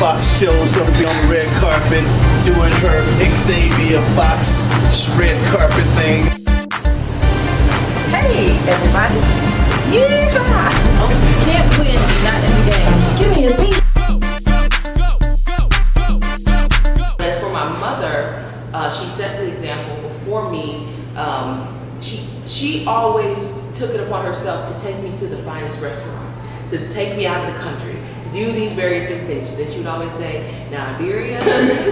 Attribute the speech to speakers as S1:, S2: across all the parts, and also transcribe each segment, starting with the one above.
S1: Fox show's gonna be on the red carpet doing her Xavia Fox red carpet thing.
S2: Hey everybody! Yeehaw! Oh, you can't win, you're not in the game. Give me a beat.
S3: As for my mother, she set the example before me. She always took it upon herself to take me to the finest restaurants, to take me out of the country, to do these various different things. That she would always say, now Iberia,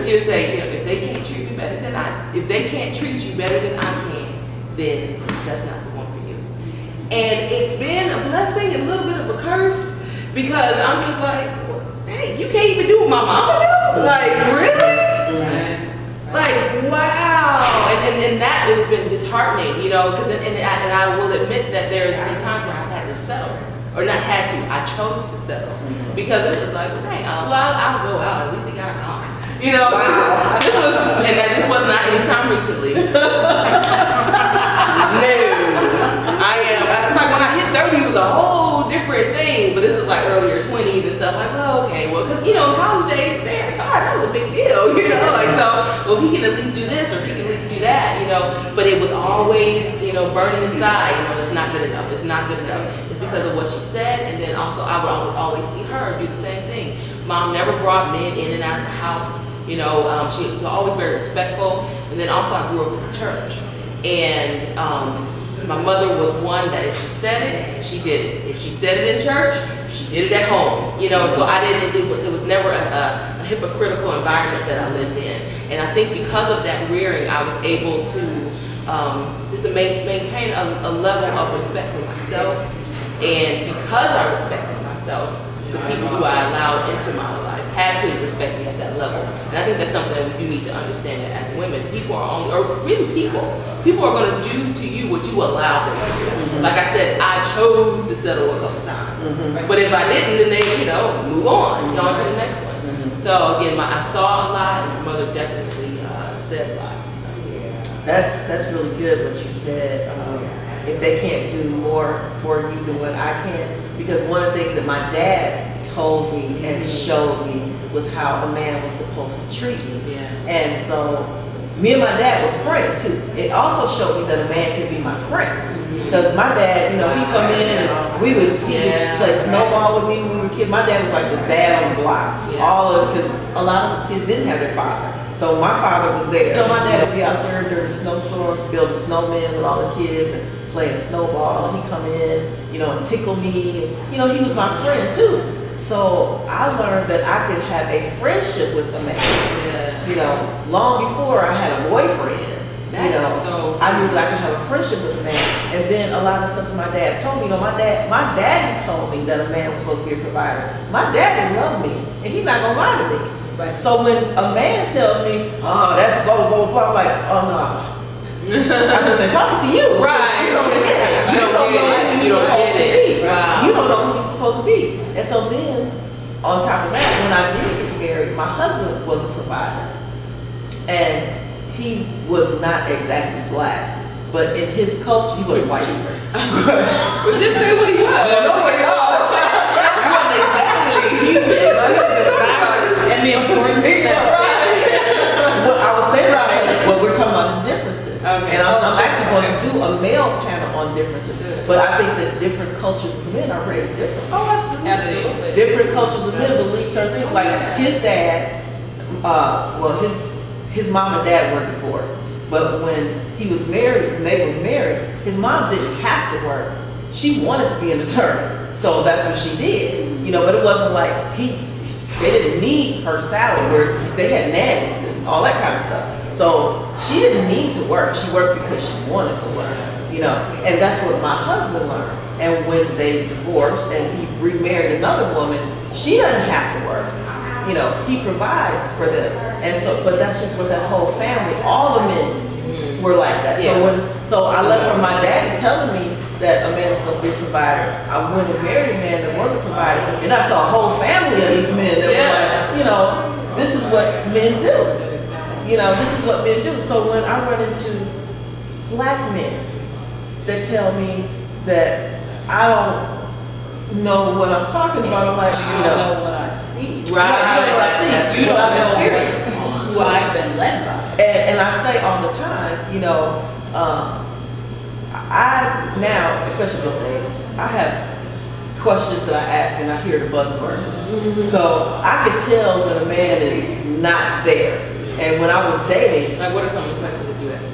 S3: she would say, you know, if they can't treat me better than if they can't treat you better than I can, then that's not the one for you. And it's been a blessing and a little bit of a curse, because I'm just like, well, hey, you can't even do what my mama do? Like, really?
S2: Right.
S3: Like, wow. And that has been disheartening, you know, because and I will admit that there's been times where I've had to settle. Or not had to, I chose to settle. Because it was like, well, dang, I'll go out, at least he got a car. You know, wow. This was not any time recently. No. It's like when I hit 30, it was a whole different thing. But this was like earlier 20s and stuff. Like, oh, okay, well, because, you know, in college days, they had a car. That was a big deal, you know. Like, so, well, he can at least do this or he can at least do that, you know. But it was always, you know, burning inside. You know, it's not good enough. It's not good enough. It's because of what she said. And then also, I would always see her do the same thing. Mom never brought men in and out of the house. You know, she was always very respectful. And then also, I grew up in the church. And my mother was one that if she said it, she did it. If she said it in church, she did it at home. You know, so I didn't. It was never a hypocritical environment that I lived in. And I think because of that rearing, I was able to just to maintain a level of respect for myself. And because I respected myself, the people who I allowed into my life had to respect me at that level. And I think that's something that we do need to understand, that as women, people are only, or really people are going to do to you what you allow them to do. Like I said, I chose to settle a couple times. But if I didn't, then they, you know, move on to the next one. So again, I saw a lot, and my mother definitely said a lot. So.
S2: That's really good what you said. If they can't do more for you than what I can, because one of the things that my dad told me and showed me was how a man was supposed to treat me. And so me and my dad were friends too. It also showed me that a man can be my friend. Because my dad, you know, he'd come in and he would play snowball with me when we were kids. My dad was like the dad on the block. Because a lot of kids didn't have their father. So my father was there. So my dad would be out there during the snowstorms, building snowmen with all the kids and playing snowball. He'd come in, you know, and tickle me. And, you know, he was my friend too. So I learned that I could have a friendship with a man. You know, long before I had a boyfriend. I knew that I could have a friendship with a man. And then a lot of stuff that my dad told me. You know, my daddy told me that a man was supposed to be a provider. My daddy loved me, and he's not gonna lie to me. So when a man tells me, oh, that's blah, blah, blah, blah, I'm like, oh, no. I just ain't talking to you.
S3: Right.
S2: You don't get it. You don't know who you're supposed to be. Wow. You don't know who you're supposed to be. And so then, on top of that, when I did get married, my husband was a provider. And he was not exactly black. But in his culture, he was white.
S3: Well, just say what he was.
S2: No, what he was. He wasn't exactly and the importance of that. What I was saying about what we're talking about is differences. And I'm actually going to do a male panel on differences. But I think that different cultures of men are raised different.
S3: Oh, absolutely.
S2: Different cultures of men believe certain things. Like his dad, his mom and dad were divorced. But when he was married, when they were married, his mom didn't have to work. She wanted to be an attorney. So that's what she did. You know, but it wasn't like they didn't need her salary, where they had nannies and all that kind of stuff. So she didn't need to work. She worked because she wanted to work, you know. And that's what my husband learned. And when they divorced and he remarried another woman, she doesn't have to work. You know, he provides for them. And so, but that's just what that whole family, all the men were like that. So I left from my dad telling me that a man was supposed to be a provider. I went and married a man that was a provider, and I saw a whole family of these men that were like, you know, this is what men do. You know, this is what men do. So when I run into black men that tell me that I don't know what I'm talking about. I'm like,
S4: You don't know what I've seen.
S3: Right.
S2: You know what I've seen.
S4: You don't
S2: What I've
S4: know
S2: experienced.
S4: who I've been led by.
S2: And I say all the time, you know, I now, especially this age, I have questions that I ask and I hear the buzzwords. So I can tell when a man is not there. And when I was dating,
S3: Like, what are some of the questions that you ask?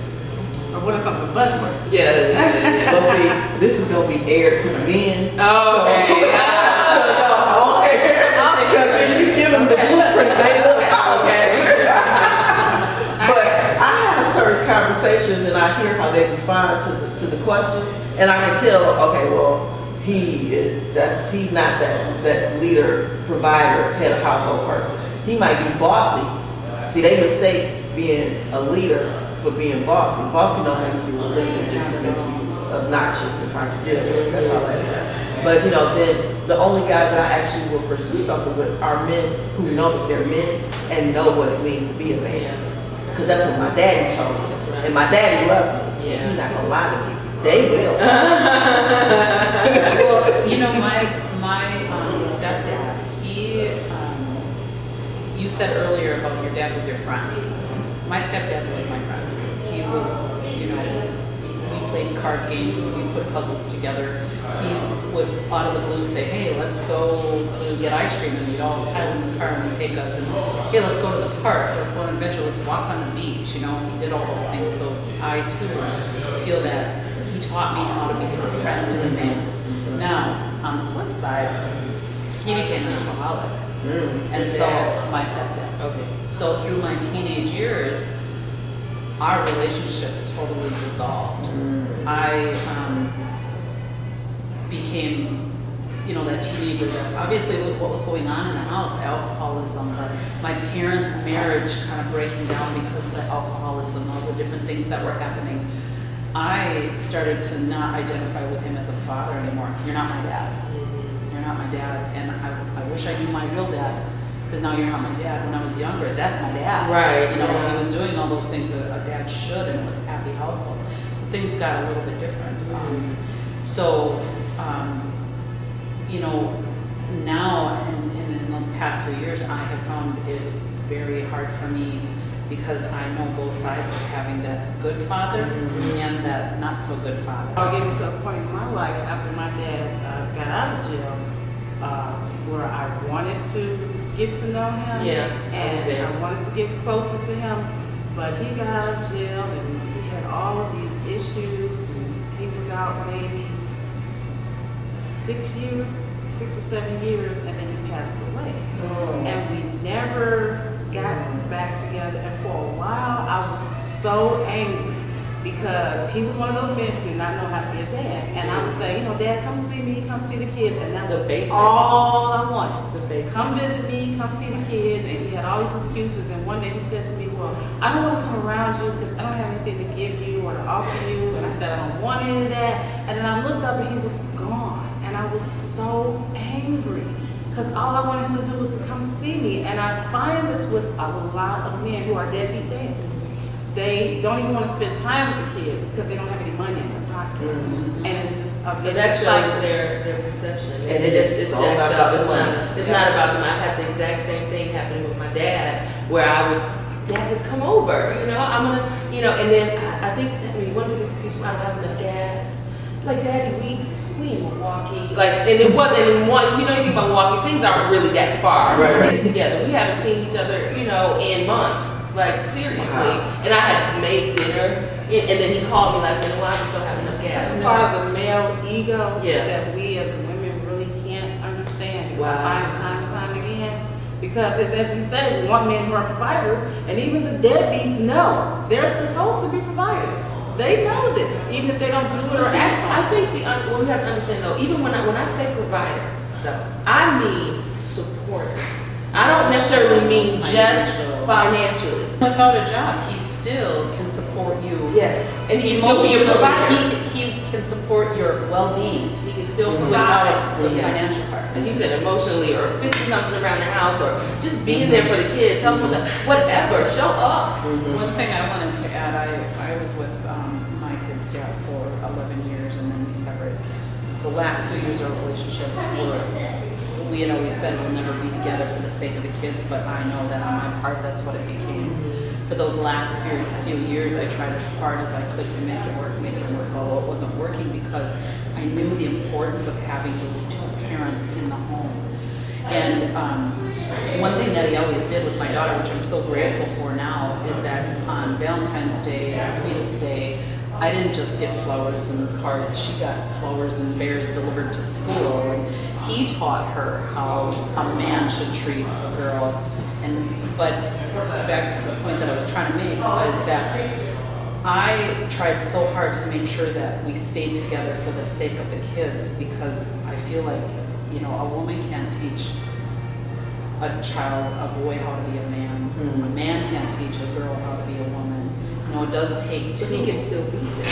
S4: Or what are some of the buzzwords?
S3: Yeah.
S2: well, see, this is gonna be aired to the men.
S3: Oh, okay.
S2: Because if you give them the blueprint, they look
S3: Okay.
S2: But I have certain conversations and I hear how they respond to the questions, and I can tell, okay, well, he's not that leader, provider, head of household person. He might be bossy. See, they mistake being a leader for being bossy. Bossy don't make you a leader, just to make you obnoxious and hard to deal with. That's all that is. But you know, then the only guys that I actually will pursue something with are men who know that they're men and know what it means to be a man. Because that's what my daddy told me. And my daddy loves me.
S3: Yeah.
S2: He's not gonna lie to me. They will.
S4: Well, you know, my stepdad, you said earlier about your dad was your friend. My stepdad was my friend. He was, you know, we played card games, we put puzzles together. He would, out of the blue, say, hey, let's go to get ice cream, and we'd all pile in the car and he'd take us, and hey, let's go to the park, let's go on an adventure, let's walk on the beach, you know, he did all those things. So I too feel that he taught me how to be a friend with a man. Now, on the flip side, he became an alcoholic. And so, my stepdad.
S3: Okay.
S4: So through my teenage years, our relationship totally dissolved. I became, you know, that teenager that obviously was what was going on in the house, alcoholism, my parents' marriage kind of breaking down because of the alcoholism, all the different things that were happening. I started to not identify with him as a father anymore. You're not my dad. You're not my dad. And I wish I knew my real dad, because now you're not my dad. When I was younger, that's my dad.
S3: Right.
S4: You know, he was doing all those things that a dad should, and it was a happy household. Things got a little bit different. You know, now in the past few years, I have found it very hard for me, because I know both sides of having that good father and that not so good father.
S5: I was getting to a point in my life after my dad got out of jail where I wanted to get to know him.
S3: Yeah,
S5: and I wanted to get closer to him, but he got out of jail and he had all of these issues, and he was out maybe 6 or 7 years, and then he passed away. And we never got back together, and for a while I was so angry, because he was one of those men who did not know how to be a dad. And I would say, you know, Dad, come see me, come see the kids, and that was all I wanted. Come visit me, come see the kids, and he had all these excuses. And one day he said to me, well, I don't want to come around you because I don't have anything to give you or to offer you. And I said, I don't want any of that. And then I looked up and he was gone, and I was so angry, because all I wanted him to do was to come see me. And I find this with a lot of men who are deadbeat dads. They don't even want to spend time with the kids because they don't have any money in their pocket. And it's just a vicious
S3: That shows
S5: cycle.
S3: their perception.
S2: And it's all
S3: jacked
S2: about
S3: up.
S2: the money.
S3: It's not about them. I had the exact same thing happening with my dad, where I would, Dad, just come over. You know, I'm gonna, you know, and then I think, I mean, one of the excuses, I don't have enough gas. Like, Daddy, we in Milwaukee. Like, and it wasn't in one, you know, you think about Milwaukee, things aren't really that far together. We haven't seen each other, you know, in months. Like, seriously. And I had made dinner, and then he called me last minute, well, I just don't have enough gas.
S5: That's part of the male ego
S3: Yeah.
S5: that we as women really can't understand. Because
S2: Wow.
S5: I find time and time again. Because as we say, we want men who are providers, and even the deadbeats know they're supposed to be providers. They know this, even if they don't do it or
S3: See,
S5: act
S3: I
S5: like it.
S3: think what we have to understand though, even when I say provider, though, I mean supporter. I don't necessarily mean just financially.
S4: Without a job, he still can support you.
S3: Yes, and he can still be a
S4: Emotionally,
S3: provider.
S4: he can support your well-being
S3: He can still
S4: without
S3: provide.
S4: the
S3: Yeah.
S4: financial part.
S3: And he said emotionally, or fixing something around the house, or just being there for the kids, helping them, whatever. Show up.
S4: One thing I wanted to add, I was with my kids for 11 years, and then we separated. The last few years of our relationship were we had always said we'll never be together for the sake of the kids, but I know that on my part, that's what it became. For those last few years, I tried as hard as I could to make it work, although it wasn't working because I knew the importance of having those two parents in the home. And one thing that he always did with my daughter, which I'm so grateful for now, is that on Valentine's Day, Sweetest Day, I didn't just get flowers and cards. She got flowers and bears delivered to school. And he taught her how a man should treat a girl. But back to the point that I was trying to make was that I tried so hard to make sure that we stayed together for the sake of the kids, because I feel like, you know, a woman can't teach a child, a boy, how to be a man. A man can't teach a girl how to be a woman. You know, it does take two.
S2: But he can still be there.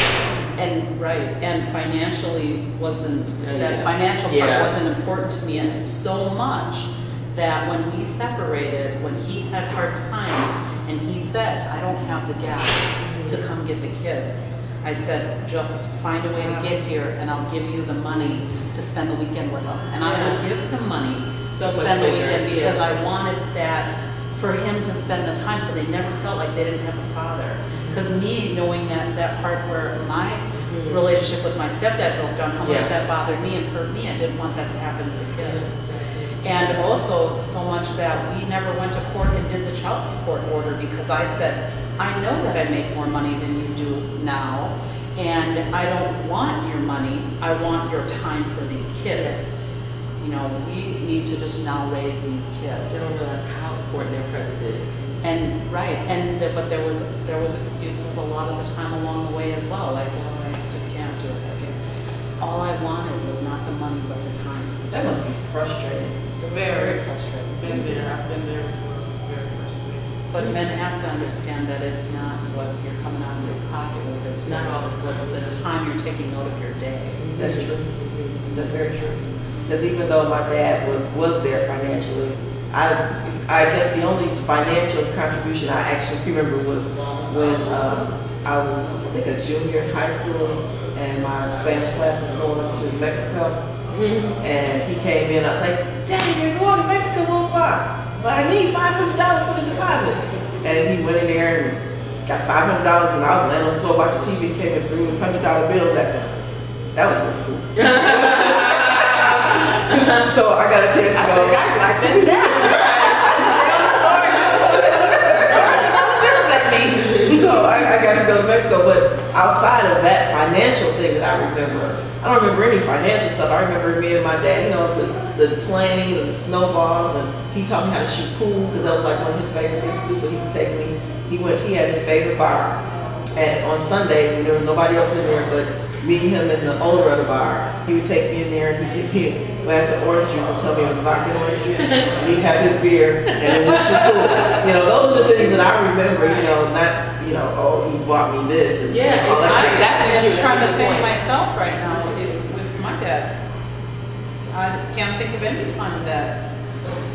S4: And and financially wasn't, that financial part wasn't important to me, and so much that when we separated, when he had hard times, and he said, I don't have the gas to come get the kids, I said, just find a way to get here and I'll give you the money to spend the weekend with them. And I would give him money to spend the weekend because I wanted that for him to spend the time so they never felt like they didn't have a father. Because me knowing that part where my relationship with my stepdad broke down, how much that bothered me and hurt me, I didn't want that to happen to the kids. And also so much that we never went to court and did the child support order because I said, I know that I make more money than you do now, and I don't want your money, I want your time for these kids. You know, we need to just now raise these kids.
S2: They don't realize how important their presence is.
S4: And but there was excuses a lot of the time along the way as well, like, well, I just can't do it. All I wanted was not the money but the time.
S2: That must be frustrating.
S5: Very
S4: frustrating.
S5: Been there. I've been there as well. It's very frustrating.
S4: But men have to understand that it's not what you're coming out of your pocket with. It's not all. It's what the time you're taking out of your day.
S2: That's true. That's very true. Because even though my dad was there financially, I guess the only financial contribution I actually remember was when I was, I think, a junior in high school, and my Spanish class was going up to Mexico. And he came in, I was like, Daddy, you're going to Mexico, but I need $500 for the deposit. And he went in there and got $500, and I was laying on the floor watching TV. He came and threw $100 bills at me. That was really cool. So I got a chance to go.
S5: I like that.
S2: So I got to go to Mexico, but outside of that financial thing that I remember, I don't remember any financial stuff. I remember me and my dad, you know, the plane and the snowballs, and he taught me how to shoot pool because that was like one of his favorite things to do. So he would take me. He had his favorite bar, and on Sundays when there was nobody else in there but me, him, and the owner of the bar, he would take me in there and he'd give me a glass of orange juice and tell me it was vodka and orange juice, and he'd have his beer, and then we'd shoot pool. You know, those are the things that I remember. You know, not, you know, oh, he bought me this and all that.
S4: That's what I'm trying to think myself right now with my dad. I can't think of any time that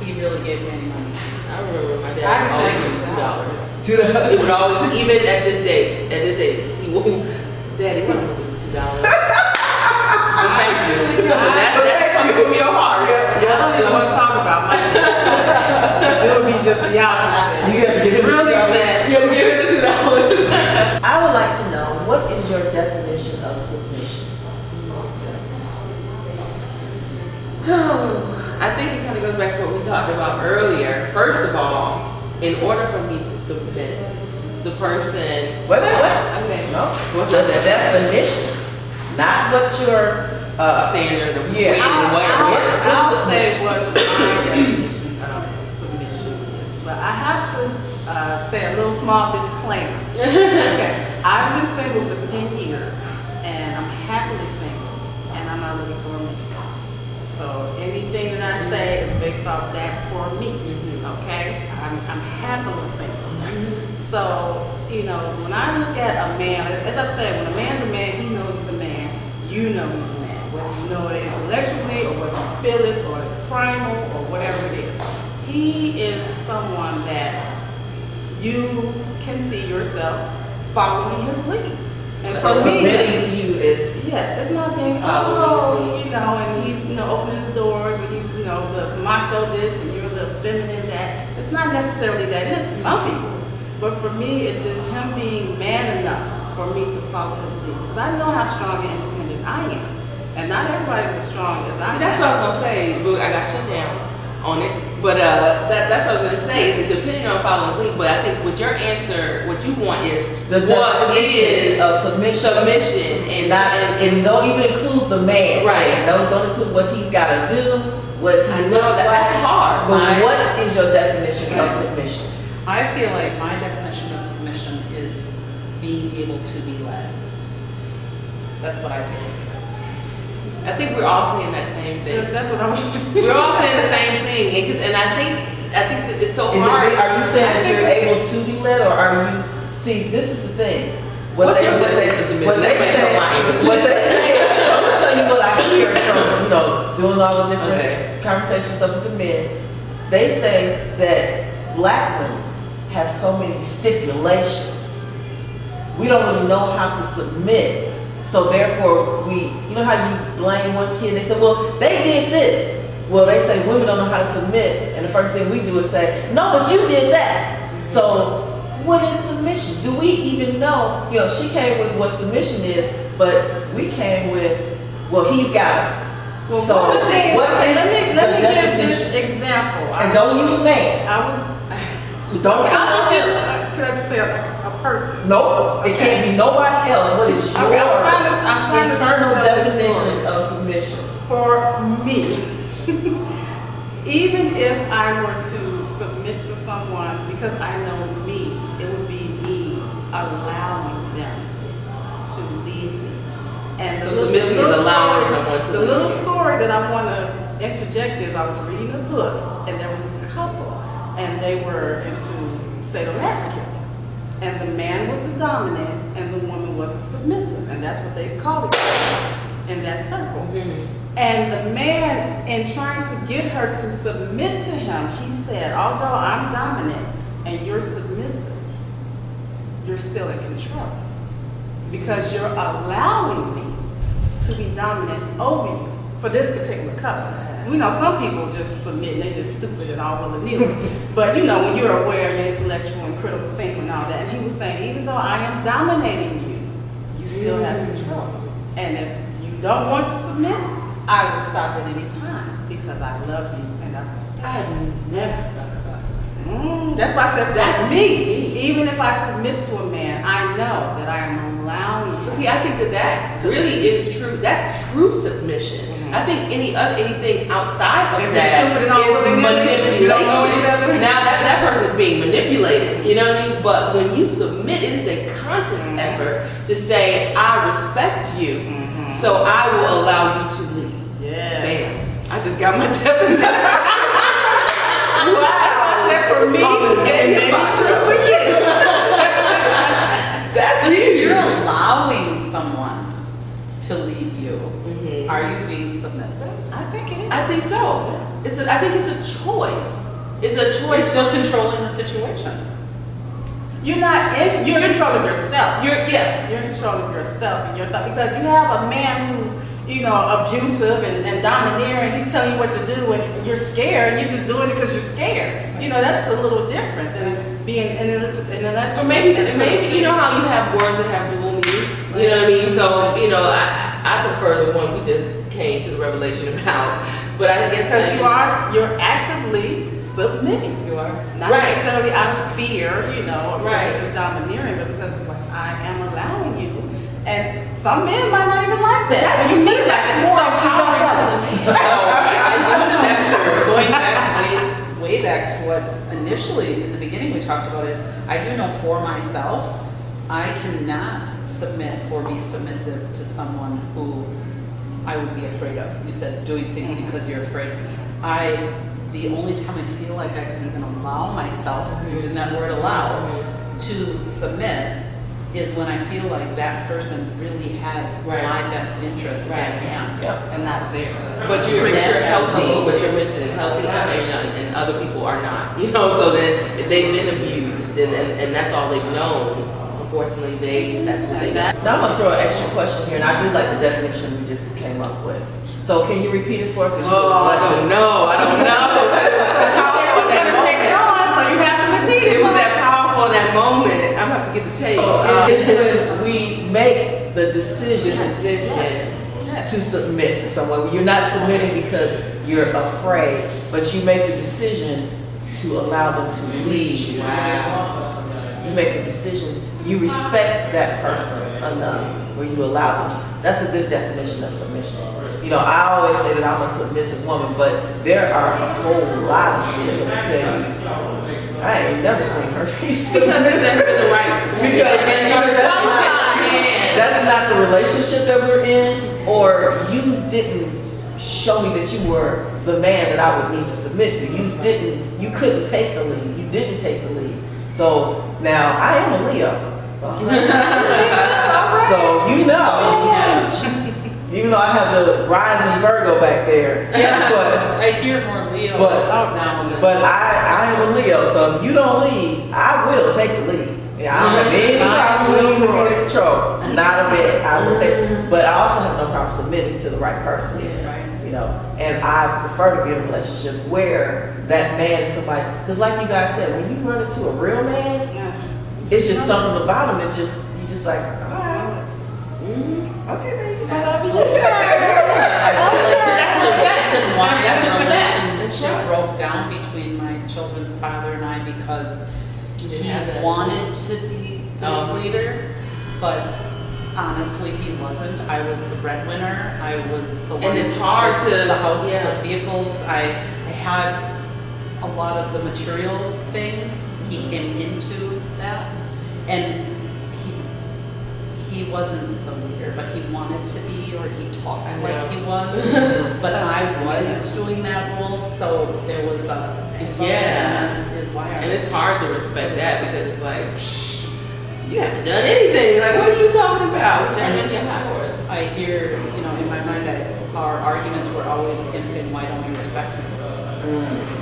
S4: he really gave me any money.
S2: I remember my dad would always give me $2.
S3: He would always, even at this age, he wouldn't, Daddy, what am I going to do $2? Well, thank you. That's coming from your heart.
S5: I don't even want to talk about money. It would be just the opposite.
S2: You have to give him
S5: Really sad.
S3: You have to give him the $2.
S2: I would like to know, what is your definition of submission?
S3: I think it kind of goes back to what we talked about earlier. First of all, in order for me to submit, the person.
S2: Wait.
S3: Okay.
S2: No. What's the definition? Not what your
S3: Standard of
S2: yeah.
S5: I'll say what my definition of submission is, but I have to say a little small disclaimer. Okay, I've been single for 10 years, and I'm happily single, and I'm not looking for a man. So anything that I say is based off that for me. Okay, I'm happily single. So, you know, when I look at a man, as I said, when a man's a man, he knows he's a man. You know he's a man. Whether you know it intellectually or whether you feel it or it's primal or whatever it is. He is someone that you can see yourself following his lead. And
S2: so
S5: for me,
S2: submitting to you is
S5: yes, it's not being
S2: following,
S5: you know, and he's, you know, opening the doors, and he's, you know, macho this and you're the feminine that. It's not necessarily that. It is for some people. But for me, it's just him being man enough for me to follow his lead. Because I know how strong and independent I am. And not everybody's as strong as I am.
S3: See, that's what I was going to say, but I got shut down on it. But that's what I was going to say, depending on following his lead. But I think with your answer, what you want is
S2: The
S3: what
S2: definition
S3: is
S2: of submission. And don't even include the man.
S3: Right.
S2: Don't include what he's got to do, what he looks like.
S3: That's hard.
S2: But what is your definition of submission?
S4: I feel like my definition of submission is being able to be led. That's what I feel like it is.
S3: I think we're all saying that same thing.
S5: That's what I was
S3: We're all saying the same thing, and I think it's so hard.
S2: Are you saying that you're able to be led, or are you? See, this is the thing.
S3: What's your definition of submission?
S2: What they say. I'm gonna tell you what I hear from doing all the different conversation stuff with the men. They say that black women have so many stipulations. We don't really know how to submit. So therefore, you know how you blame one kid? They say, well, they did this. Well, they say women don't know how to submit, and the first thing we do is say, no, but you did that. So what is submission? Do we even know? She came with what submission is, but we came with, well, he's got it.
S5: Well,
S2: so what is
S5: let me give this example.
S2: And don't use man. Don't.
S5: Can I just say a person?
S2: No, it can't be nobody else. What is your internal definition of submission?
S5: For me, even if I were to submit to someone, because I know me, it would be me allowing them to lead me. And
S3: so submission is allowing someone to lead you.
S5: The little story that I want to interject is I was reading a book, and there was this couple, and they were into sadomasochism. And the man was the dominant, and the woman was the submissive, and that's what they called it in that circle. Mm-hmm. And the man, in trying to get her to submit to him, he said, although I'm dominant and you're submissive, you're still in control. Because you're allowing me to be dominant over you for this particular couple. We know some people just submit and they just stupid and all willy-nilly. But when you're aware and you're intellectual and critical thinking and all that, and he was saying, even though I am dominating you, you still have control. And if you don't want to submit, I will stop at any time because I love you and I respect you.
S3: I have never thought about it.
S5: That's why I said that's me. Even if I submit to a man, I know that I am allowing you.
S3: But see, I think that really is true. That's true submission. Mm-hmm. I think anything outside of that is manipulation. Now that person's being manipulated, you know what I mean? But when you submit, it is a conscious effort to say, I respect you, so I will allow you to lead.
S5: Yeah.
S3: Bam. I just got my definition.
S5: Wow. That for me, and maybe true for you.
S3: That's
S4: But if
S3: huge.
S4: you're allowing someone to lead you, are you being submissive?
S5: I think it is.
S3: I think so. I think it's a choice. It's a
S4: You're
S3: choice.
S4: still controlling the situation.
S5: You're in control of yourself.
S3: You're
S5: You're in control of yourself and your thought, because you have a man who's abusive and domineering. He's telling you what to do, and you're scared, and you're just doing it because you're scared. That's a little different than being in a
S3: Or maybe you know how you have words that have dual meanings. You know what I mean? So I prefer the one we just came to the revelation about. But I guess
S5: because you're actively submitting.
S3: You are
S5: Not necessarily out of fear, or because it's just domineering, but because it's like, I am allowing you. And some men might not even like that.
S3: That's
S5: you
S3: more empowering to the man.
S4: That's true. Going back way back to what initially in the beginning we talked about is, I do know for myself, I cannot submit or be submissive to someone who I would be afraid of. You said doing things because you're afraid. The only time I feel like I can even allow myself, using that word allow, to submit is when I feel like that person really has my best interest at hand and not theirs.
S3: But you're healthy, but you're mentally healthy, and other people are not. So then if they've been abused and that's all they've known, unfortunately that's what they know.
S2: Now I'm gonna throw an extra question here, and I do like the definition we just came up with. So can you repeat it for us?
S3: Oh, I don't know.
S2: It's when we make the decision
S3: Decision.
S2: to submit to someone. You're not submitting because you're afraid, but you make the decision to allow them to lead you.
S3: Wow.
S2: You make the decision. You respect that person enough where you allow them to. That's a good definition of submission. You know, I always say that I'm a submissive woman, but there are a whole lot of men that will tell you, I ain't never seen her be
S3: Because it's never the right.
S2: because that's not the relationship that we're in, or you didn't show me that you were the man that I would need to submit to. You couldn't take the lead. You didn't take the lead. So now I am a Leo. So you know. Even though I have the rising Virgo back there. But
S4: I hear more Leo.
S2: but I am a Leo, so if you don't lead, I will take the lead. Yeah, I don't have any problem leading or in control. Not a bit. I will take, but I also have no problem submitting to the right person. You know, and I prefer to be in a relationship where that man is somebody, because like you guys said, when you run into a real man, it's just something about him. It's just you just like, all right, okay, baby.
S4: That's a relationship broke down between my children's father and I because he wanted to be this leader, but honestly he wasn't. I was the breadwinner. I was the one.
S3: And it's hard to
S4: the house, the vehicles. I had a lot of the material things. He came into that, and he wasn't the leader, but he wanted to be, or he talked like he was. But I was doing that role, so there was a and that is why.
S3: And it's hard to respect that because it's like, you haven't done anything. Like, what are you talking about?
S4: I hear, you know, in my mind, our arguments were always him saying, "Why don't you respect me?"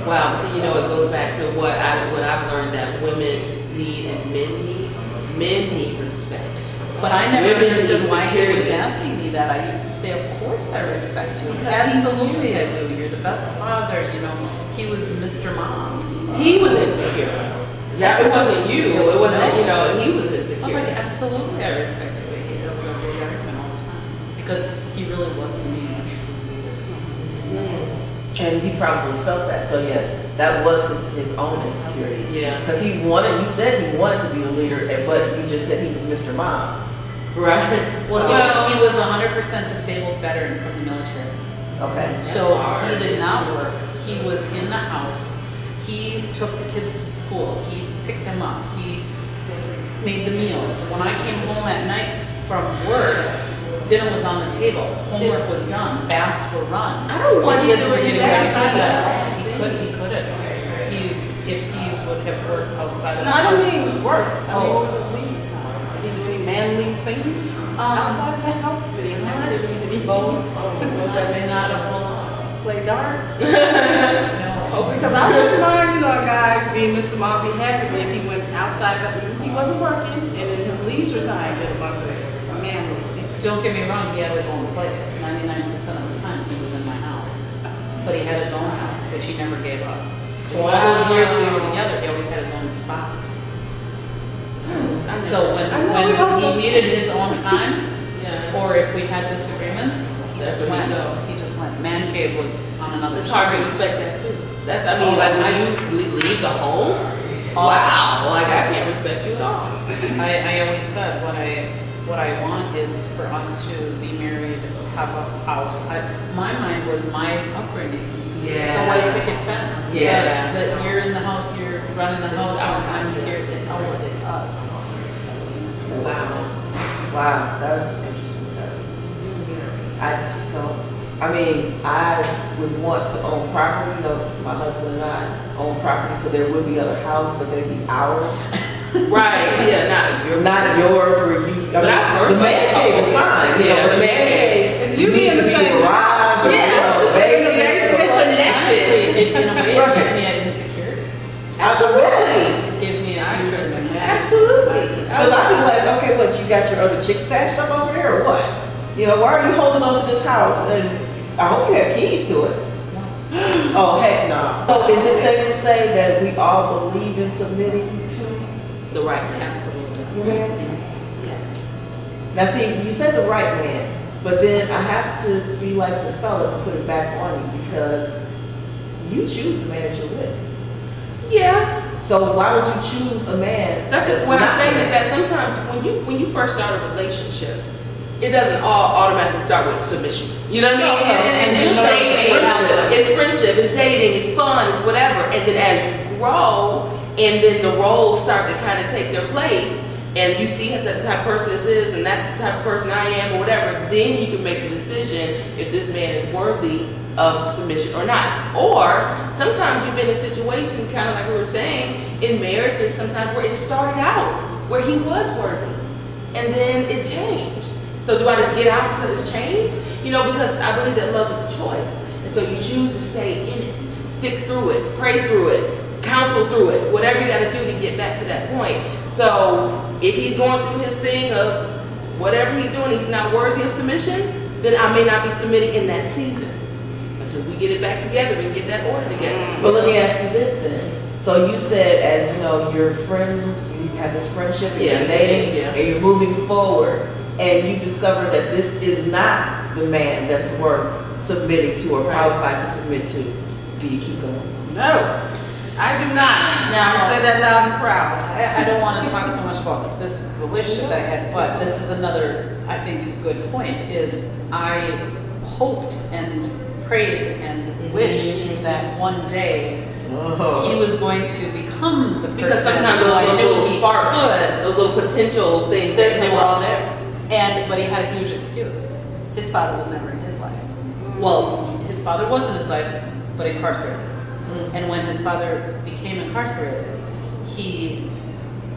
S3: Wow. So you know, it goes back to what I've learned, that women need and men need respect.
S4: But I never understood why he was asking me that. I used to say, "Of course I respect you. Absolutely I do. You're the best father." You know, he was Mr. Mom.
S3: He was insecure. Yeah, it wasn't you. It wasn't, you know, he was insecure.
S4: I was like, absolutely I respect you. That was a big argument all the time. Because he really wasn't being a true leader.
S2: And he probably felt that. So yeah, that was his own insecurity.
S3: Yeah.
S2: Because you said he wanted to be the leader, but you just said he was Mr. Mom.
S3: Right.
S4: Well, he was 100% disabled veteran from the military.
S2: Okay.
S4: So he did not work. He was in the house. He took the kids to school. He picked them up. He made the meals. When I came home at night from work, dinner was on the table. Homework was done. Baths were run.
S3: I don't want you
S4: Kids
S3: to
S4: were
S3: do
S4: getting
S3: that.
S4: ready. He couldn't. If he would have worked outside of
S5: No, I don't mean work. I mean,
S4: Oh.
S5: what was his leisure time? Did he do any manly things outside of the house? Did he hunt? Did he
S4: both. I mean, not a whole lot.
S5: play darts?
S4: No.
S5: Because I wouldn't mind, you know, a guy being Mr. Mom if he had to be. If he went outside, he wasn't working, and in his leisure time, did a bunch of manly things.
S4: Don't get me wrong, he had his own place. 99% of the time he was in my house. But he had his own house, which he never gave up. For all those years we were together, he always had his own spot. So when he needed his own time, or if we had disagreements, he just went. He just went. Man cave was on another
S3: It's hard to
S4: street.
S3: respect that too. That's, I mean, like when you leave the home, wow, like I can't respect you at all.
S4: I always said what I want is for us to be married, have a house. My mind was my upbringing.
S3: Yeah.
S4: The white picket fence.
S3: Yeah.
S4: That you're in the house, you're running the
S3: This
S4: house,
S3: is our
S4: and I'm
S3: house.
S4: here. It's us.
S2: Wow, that was interesting, sir. I just don't. I mean, I would want to own property. You know, my husband and I own property, so there would be other houses, but they'd be ours.
S3: Right, yeah,
S2: Not yours, where you.
S3: But I've heard
S2: the man
S3: about
S2: cave is
S3: that.
S2: fine.
S3: Yeah,
S2: the man cave. It's usually in the same garage or the basement.
S4: Honestly, in a way, it gave me an insecurity.
S3: Absolutely.
S4: It gave me a huge insecurity.
S3: Absolutely.
S2: Because I'd be like, okay, what, you got your other chick stashed up over there or what? You know, why are you holding on to this house? And I hope you have keys to it. Oh, heck no. So is it safe to say that we all believe in submitting to
S3: The right to absolutely.
S2: your man? Now see, you said the right man, but then I have to be like the fellas and put it back on you because you choose the man that you're with.
S3: Yeah.
S2: So why would you choose a man?
S3: That's what I'm saying is that sometimes when you first start a relationship, it doesn't all automatically start with submission. You know what I mean? And it's dating, it's friendship, it's dating, it's fun, it's whatever. And then as you grow, and then the roles start to kind of take their place, and you see that the type of person this is, and that type of person I am, or whatever, then you can make the decision if this man is worthy of submission or not. Or sometimes you've been in situations, kind of like we were saying, in marriages sometimes where it started out where he was worthy, and then it changed. So do I just get out because it's changed? You know, because I believe that love is a choice. And so you choose to stay in it, stick through it, pray through it, counsel through it, whatever you got to do to get back to that point. So if he's going through his thing of whatever he's doing, he's not worthy of submission, then I may not be submitting in that season until we get it back together and get that order together.
S2: But let me ask you this then. So you said, as you know, you're friends, you have this friendship, and you're dating, and you're moving forward, and you discover that this is not the man that's worth submitting to or qualified to submit to. Do you keep going?
S5: No, I do not. Now I say that loud and proud.
S4: I don't want to talk so much about this relationship that I had, but this is another, I think, good point, is I hoped and prayed and wished that one day he was going to become the person.
S3: Because sometimes those little sparks, those little potential things,
S4: they were all there. But he had a huge excuse. His father was never in his life. Well, his father was in his life, but incarcerated. And when his father became incarcerated, he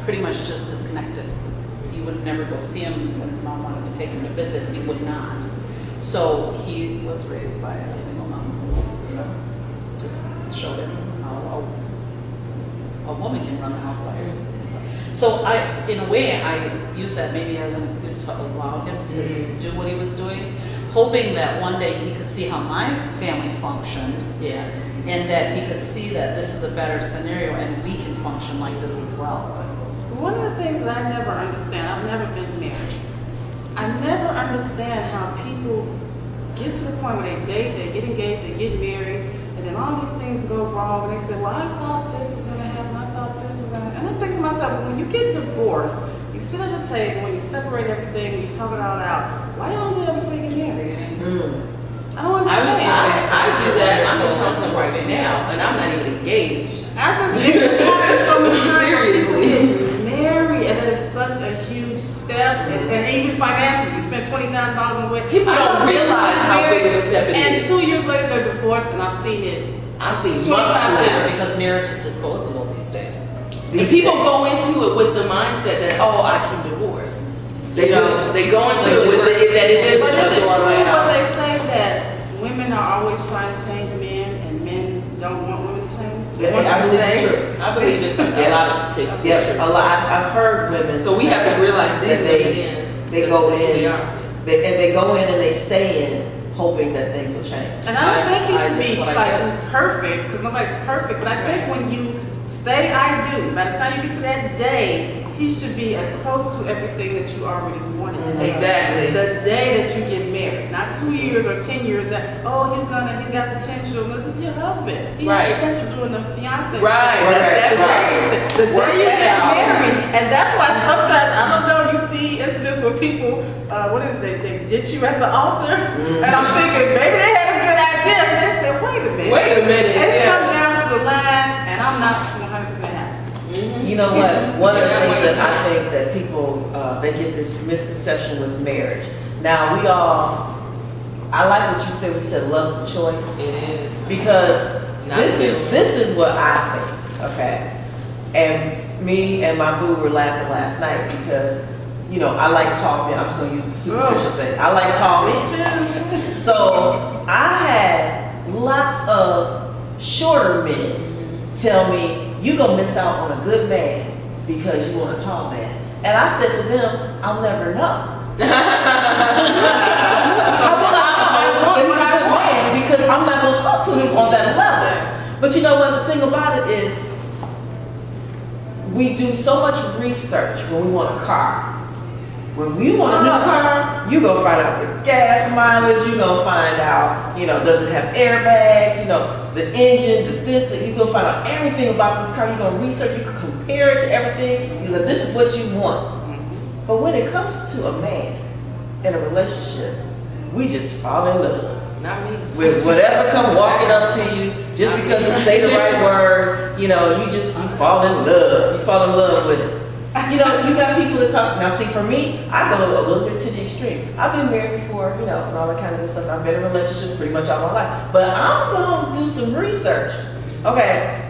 S4: pretty much just disconnected. He would never go see him when his mom wanted to take him to visit. He would not. So he was raised by a single mom who, you know, just showed him how a woman can run the house by herself. So in a way, I used that maybe as an excuse to allow him to do what he was doing, hoping that one day he could see how my family functioned, and that he could see that this is a better scenario and we can function like this as well. But
S5: one of the things that I never understand, I've never been married. I never understand how people get to the point where they date, they get engaged, they get married, and then all these things go wrong, and they say, well, I thought this was going to happen, I thought this was going to happen. And I think to myself, when you get divorced, you sit at the table, when you separate everything, you talk it all out, why don't you do that before you get married? I don't understand.
S3: I do that. I'm in counseling right now, and I'm not even engaged.
S5: I just think it's so
S3: seriously
S5: married, and it's such a huge step, and even financially, you spend $20,000 on the way.
S3: People don't realize how big of a step it is.
S5: And 2 years later, they're divorced, and I've seen it.
S3: I've seen
S4: months later because marriage is disposable these days.
S3: And people go into it with the mindset that, oh, I can divorce. They go into it with that it is.
S5: But is it true what they say that women are always trying to change men and men don't want women to change?
S2: I believe it's true.
S3: I believe it's a lot of cases.
S2: Yeah, a lot. I've heard women.
S3: So we have to realize
S2: that they go in, and they go in and they stay in, hoping that things will change.
S5: And I don't think he should be like perfect, because nobody's perfect. But I think when you say I do, by the time you get to that day, he should be as close to everything that you already wanted.
S3: Exactly.
S5: The day that you get married, not 2 years or 10 years that, oh, he's got potential. No, this is your husband. He has potential doing the fiance.
S3: Right.
S5: The day you get married. And that's why sometimes, I don't know, you see incidents where people, they ditch you at the altar. And I'm thinking, maybe they had a good idea. But they said, wait a minute. It's come down to the line, and I'm not 100% happy.
S2: You know what? One of the things that I think that people, they get this misconception with marriage. Now I like what you said. We said love is a choice.
S3: It is.
S2: Because this is what I think, okay? And me and my boo were laughing last night because, you know, I like talking. I'm just going to use the superficial thing. I like talking. So I had lots of shorter men tell me, you're going to miss out on a good man because you want a tall man. And I said to them, I'll never know. How will I know if he's a good man? Because I'm not going to talk to him on that level. But you know what? The thing about it is, we do so much research when we want a car. When you want a new car, you gonna find out the gas mileage, you gonna find out, does it have airbags, the engine, the this, that you gonna find out everything about this car. You're gonna research, you can compare it to everything, because this is what you want. But when it comes to a man in a relationship, we just fall in love.
S3: Not me.
S2: With whatever come walking up to you, just because it say the right words, you fall in love. You fall in love with it. You got people that talk. Now, see, for me, I go a little bit to the extreme. I've been married before, and all that kind of good stuff. I've been in relationships pretty much all my life. But I'm going to do some research. Okay,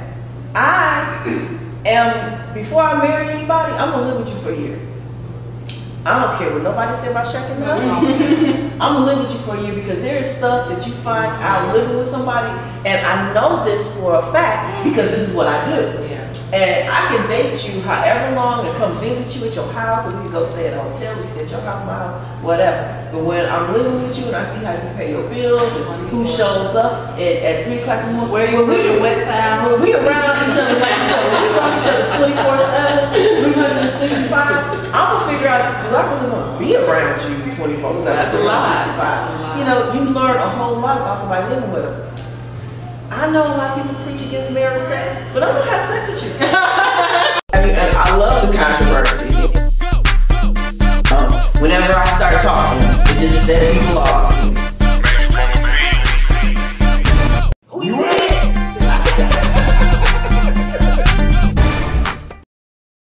S2: before I marry anybody, I'm going to live with you for a year. I don't care what nobody say about checking out. I'm going to live with you for a year, because there is stuff that you find out living with somebody, and I know this for a fact because this is what I do.
S3: Yeah.
S2: And I can date you however long and come visit you at your house, and we can go stay at a hotel, we stay at your house, my house, whatever. But when I'm living with you and I see how you pay your bills and who shows up at 3 o'clock in the morning,
S5: Where you put your wet towel?
S2: when we around each other, like you said, when we around each other 24/7, 365, I'm gonna figure out, do I really want to be around you 24/7,
S3: That's a lot.
S2: 365? You learn a whole lot about somebody living with them. I know a lot of people preach against marriage sex, but I'm gonna have sex with you. I love the controversy. Whenever I start talking, it just sets people off.